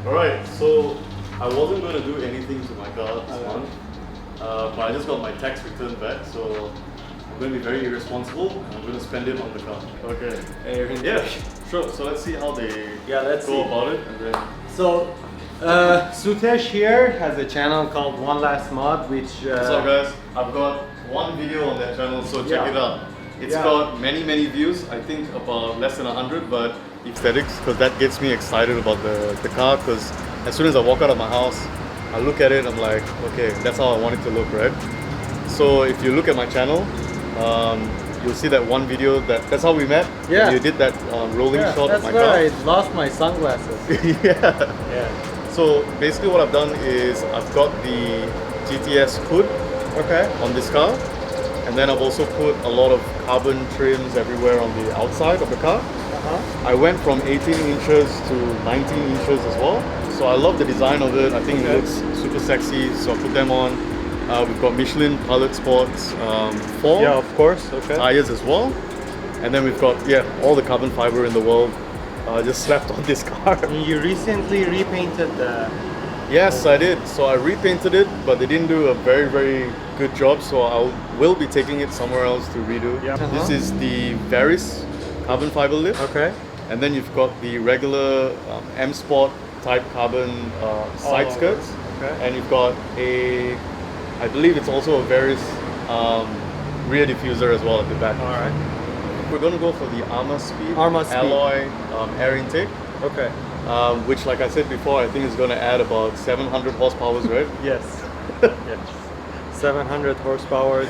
Alright, so I wasn't going to do anything to my car this month, but I just got my tax return back, so I'm going to be very irresponsible and I'm going to spend it on the car. Okay. Yeah, sure. So let's see how they go about it. And then... So, Sutesh here has a channel called One Last Mod, which... What's up guys? I've got one video on that channel, so check it out. It's got many views, I think about less than 100, but aesthetics, because that gets me excited about the car, because as soon as I walk out of my house, I look at it, I'm like, okay, that's how I want it to look, right? So if you look at my channel, you'll see that one video, that's how we met. Yeah. You did that rolling shot of my car. That's where I lost my sunglasses. Yeah. So basically what I've done is I've got the GTS hood on this car. And then I've also put a lot of carbon trims everywhere on the outside of the car. I went from 18 inches to 19 inches as well. So I love the design of it. I think it looks super sexy. So I put them on. We've got Michelin Pilot Sports 4 of course. tires as well. And then we've got all the carbon fiber in the world just slapped on this car. You recently repainted the... Yes, I did. So I repainted it, but they didn't do a very good job. So I will be taking it somewhere else to redo. This is the Varis carbon fiber lip. And then you've got the regular M Sport type carbon side skirts. And you've got a, I believe it's also a Varis rear diffuser as well at the back. We're going to go for the ArmaSpeed alloy air intake. Which, like I said before, I think is going to add about 700 horsepower, right? Yes. 700 horsepower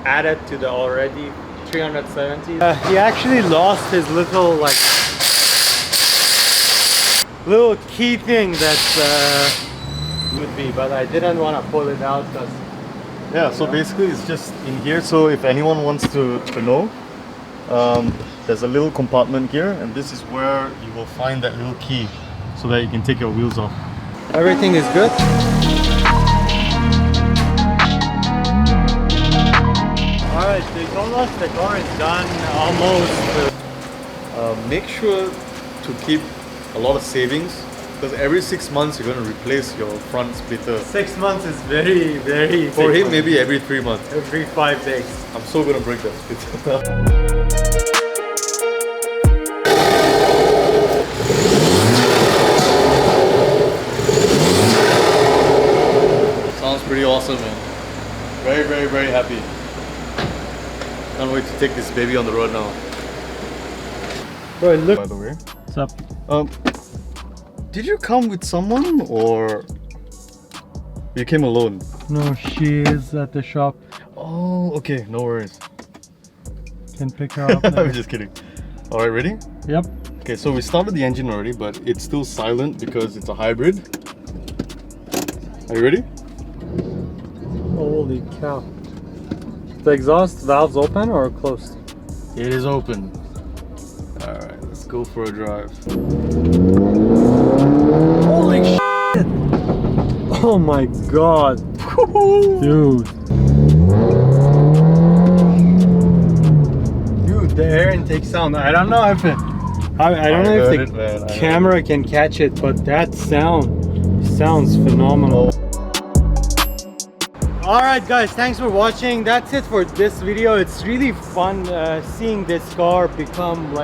added to the already 370. He actually lost his little key thing that would be, but I didn't want to pull it out because... so basically it's just in here. So if anyone wants to know, there's a little compartment here, and this is where you will find that little key so that you can take your wheels off. Everything is good. Alright, they told us the car is done almost. Make sure to keep a lot of savings, because every 6 months you're going to replace your front splitter. 6 months is very For him, maybe every 3 months. Every 5 days. I'm so going to break that splitter. Sounds pretty awesome, man. Very happy. Can't wait to take this baby on the road now. Bro, look. By the way. What's up? Did you come with someone or you came alone? No, she is at the shop. Oh, okay, no worries. Can pick her up. I'm just kidding. Alright, ready? Yep. Okay, so we started the engine already, but it's still silent because it's a hybrid. Are you ready? Holy cow. The exhaust valve's open or closed? It is open. Alright, let's go for a drive. Holy shit! Oh my god. Dude. Dude, the air intake sound. I don't know if I don't know if the camera can catch it, but that sounds phenomenal. Alright guys, thanks for watching. That's it for this video. It's really fun seeing this car become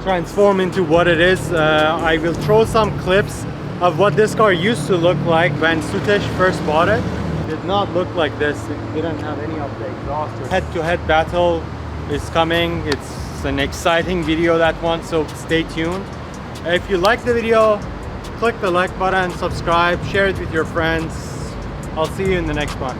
transform into what it is. I will throw some clips of what this car used to look like when Sutesh first bought it. It did not look like this. It didn't have any of the exhaust. Head-to-head battle is coming. It's an exciting video, that one, so stay tuned. If you like the video, click the like button, subscribe, share it with your friends. I'll see you in the next one.